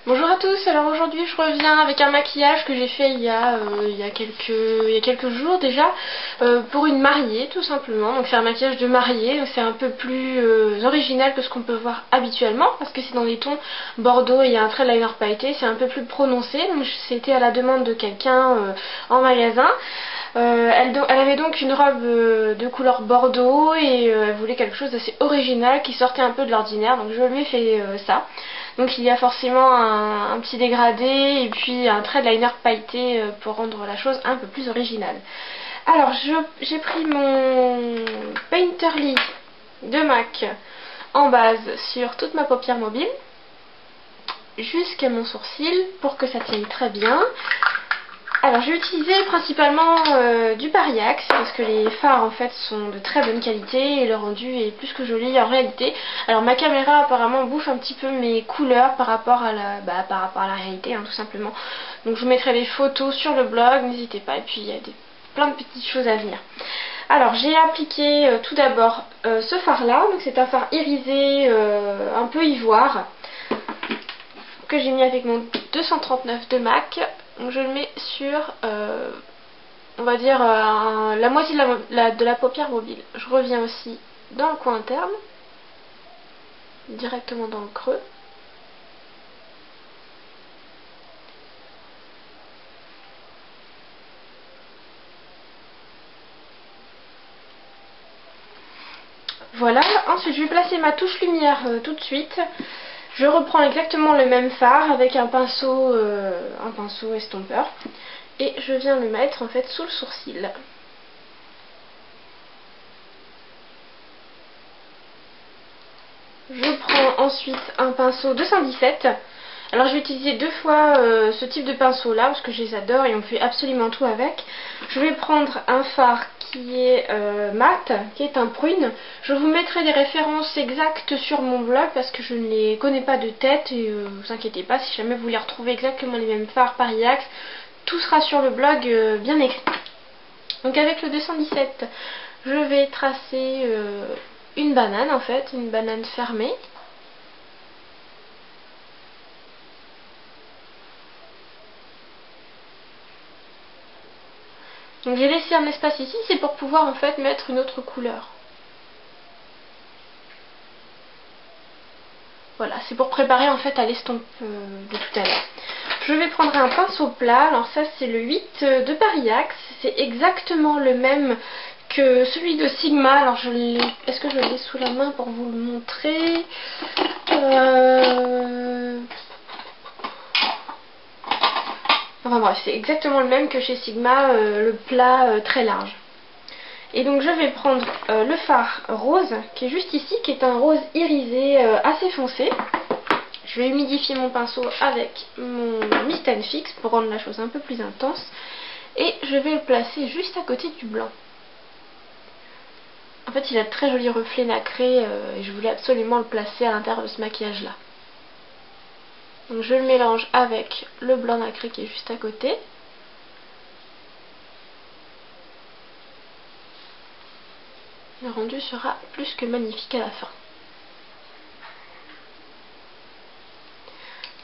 Bonjour à tous, alors aujourd'hui je reviens avec un maquillage que j'ai fait il y a quelques jours déjà pour une mariée tout simplement. Donc c'est un maquillage de mariée, c'est un peu plus original que ce qu'on peut voir habituellement parce que c'est dans les tons bordeaux et il y a un trait de liner pailleté, c'est un peu plus prononcé. Donc c'était à la demande de quelqu'un en magasin. Elle avait donc une robe de couleur bordeaux et elle voulait quelque chose d'assez original qui sortait un peu de l'ordinaire, donc je lui ai fait ça. Donc il y a forcément un petit dégradé et puis un trait de liner pailleté pour rendre la chose un peu plus originale. Alors j'ai pris mon Painterly de MAC en base sur toute ma paupière mobile jusqu'à mon sourcil pour que ça tienne très bien. Alors j'ai utilisé principalement du Pariax parce que les fards en fait sont de très bonne qualité et le rendu est plus que joli en réalité. Alors ma caméra apparemment bouffe un petit peu mes couleurs par rapport à la réalité tout simplement. Donc je vous mettrai les photos sur le blog, n'hésitez pas, et puis il y a plein de petites choses à venir. Alors j'ai appliqué tout d'abord ce fard là, donc c'est un fard irisé un peu ivoire que j'ai mis avec mon 239 de MAC. Donc je le mets sur, on va dire, la moitié de la paupière mobile. Je reviens aussi dans le coin interne, directement dans le creux. Voilà, ensuite je vais placer ma touche lumière tout de suite. Je reprends exactement le même fard avec un pinceau estompeur. Et je viens le mettre en fait sous le sourcil. Je prends ensuite un pinceau 217. Alors je vais utiliser deux fois ce type de pinceau là parce que je les adore et on fait absolument tout avec. Je vais prendre un fard qui est mat, qui est un prune. Je vous mettrai les références exactes sur mon blog parce que je ne les connais pas de tête et vous inquiétez pas, si jamais vous voulez retrouver exactement les mêmes fards Pariax, tout sera sur le blog bien écrit. Donc avec le 217, je vais tracer une banane en fait, une banane fermée. Donc j'ai laissé un espace ici, c'est pour pouvoir en fait mettre une autre couleur. Voilà, c'est pour préparer en fait à l'estompe de tout à l'heure. Je vais prendre un pinceau plat, alors ça c'est le 8 de Pariax, c'est exactement le même que celui de Sigma. Alors est-ce que je l'ai sous la main pour vous le montrer? Enfin bref, c'est exactement le même que chez Sigma, le plat très large. Et donc je vais prendre le fard rose qui est juste ici, qui est un rose irisé assez foncé. Je vais humidifier mon pinceau avec mon Mist & Fix pour rendre la chose un peu plus intense. Et je vais le placer juste à côté du blanc. En fait il a de très jolis reflets nacrés et je voulais absolument le placer à l'intérieur de ce maquillage là. Donc je le mélange avec le blanc nacré qui est juste à côté. Le rendu sera plus que magnifique à la fin.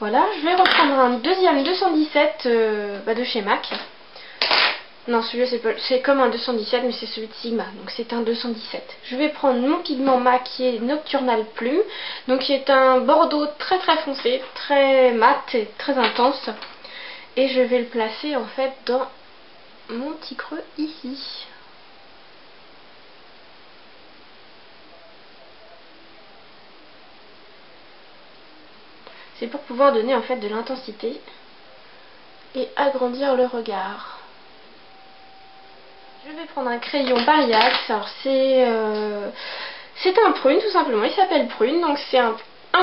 Voilà, je vais reprendre un deuxième 217 de chez MAC. Non, celui-là c'est comme un 217 mais c'est celui de Sigma, donc c'est un 217. Je vais prendre mon pigment MAC qui est Nocturnal Plume, donc qui est un bordeaux très très foncé, très mat et très intense. Et je vais le placer en fait dans mon petit creux ici. C'est pour pouvoir donner en fait de l'intensité et agrandir le regard. Je vais prendre un crayon Pariax, alors c'est un prune tout simplement, il s'appelle prune, donc c'est un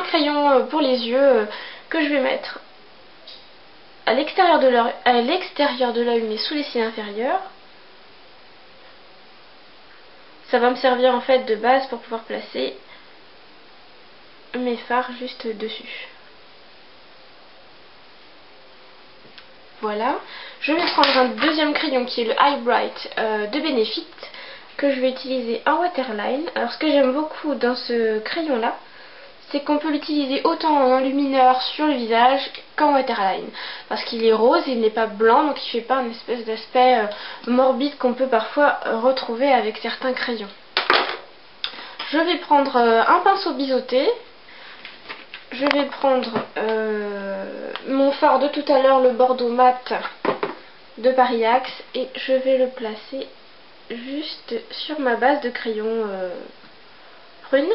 crayon pour les yeux que je vais mettre à l'extérieur de l'œil mais sous les cils inférieurs. Ça va me servir en fait de base pour pouvoir placer mes fards juste dessus. Voilà, je vais prendre un deuxième crayon qui est le High Bright de Benefit que je vais utiliser un waterline. Alors ce que j'aime beaucoup dans ce crayon là, c'est qu'on peut l'utiliser autant en enlumineur sur le visage qu'en waterline. Parce qu'il est rose, il n'est pas blanc, donc il ne fait pas une espèce d'aspect morbide qu'on peut parfois retrouver avec certains crayons. Je vais prendre un pinceau biseauté. Je vais prendre mon fard de tout à l'heure, le Bordeaux mat de Paris Axe, et je vais le placer juste sur ma base de crayon prune.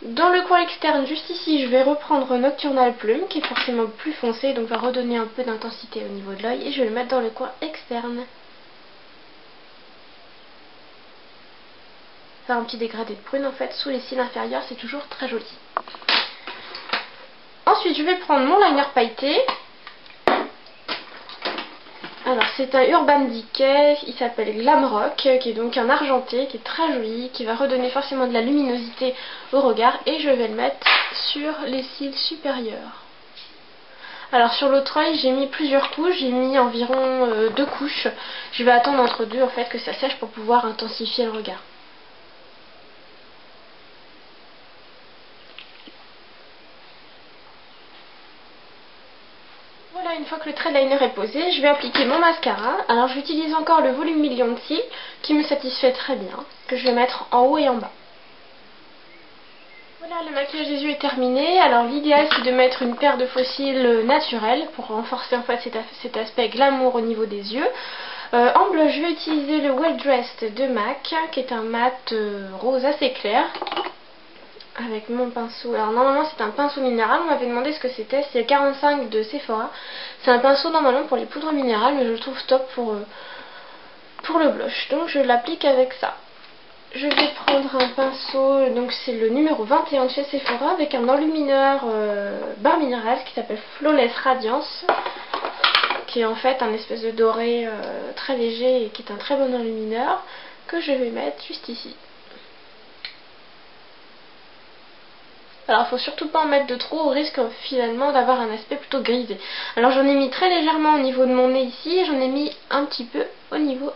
Dans le coin externe, juste ici, je vais reprendre Nocturnal Plume, qui est forcément plus foncé, donc va redonner un peu d'intensité au niveau de l'œil, et je vais le mettre dans le coin externe. Faire un petit dégradé de prune en fait sous les cils inférieurs, c'est toujours très joli. Ensuite, je vais prendre mon liner pailleté. Alors c'est un Urban Decay, il s'appelle Glam Rock, qui est donc un argenté, qui est très joli, qui va redonner forcément de la luminosité au regard, et je vais le mettre sur les cils supérieurs. Alors sur l'autre œil, j'ai mis plusieurs couches, j'ai mis environ 2 couches. Je vais attendre entre deux en fait que ça sèche pour pouvoir intensifier le regard. Voilà, une fois que le trait de liner est posé, je vais appliquer mon mascara. Alors j'utilise encore le volume Million de cils qui me satisfait très bien, que je vais mettre en haut et en bas. Voilà, le maquillage des yeux est terminé. Alors l'idéal c'est de mettre une paire de faux cils naturels pour renforcer en fait cet aspect glamour au niveau des yeux. En blush, je vais utiliser le Well Dressed de MAC, qui est un mat rose assez clair. Avec mon pinceau, alors normalement c'est un pinceau minéral, on m'avait demandé ce que c'était, c'est le 45 de Sephora. C'est un pinceau normalement pour les poudres minérales, mais je le trouve top pour le blush, donc je l'applique avec ça. Je vais prendre un pinceau, donc c'est le numéro 21 de chez Sephora, avec un enlumineur barre minérale qui s'appelle Flawless Radiance, qui est en fait un espèce de doré très léger et qui est un très bon enlumineur, que je vais mettre juste ici. Alors il faut surtout pas en mettre de trop, au risque finalement d'avoir un aspect plutôt grisé. Alors j'en ai mis très légèrement au niveau de mon nez ici, et j'en ai mis un petit peu au niveau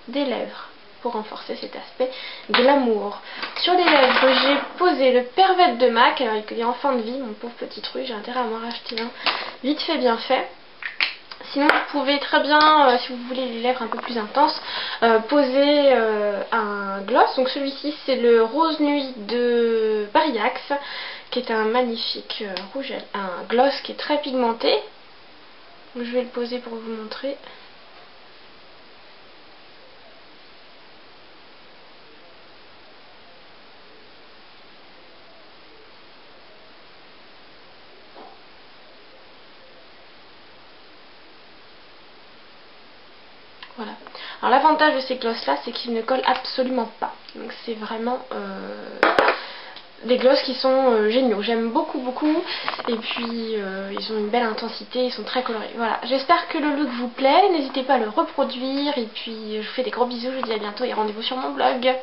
des lèvres pour renforcer cet aspect glamour. Sur les lèvres, j'ai posé le Pervette de MAC, alors il est en fin de vie, mon pauvre petit truc, j'ai intérêt à m'en racheter un vite fait bien fait. Sinon vous pouvez très bien, si vous voulez les lèvres un peu plus intenses, poser un gloss. Donc celui-ci c'est le Rose Nuit de Paris Axe, qui est un magnifique rouge, un gloss qui est très pigmenté. Donc, je vais le poser pour vous montrer. Voilà. Alors l'avantage de ces glosses là, c'est qu'ils ne collent absolument pas. Donc c'est vraiment des glosses qui sont géniaux. J'aime beaucoup beaucoup. Et puis ils ont une belle intensité, ils sont très colorés. Voilà. J'espère que le look vous plaît. N'hésitez pas à le reproduire. Et puis je vous fais des gros bisous. Je vous dis à bientôt et rendez-vous sur mon blog.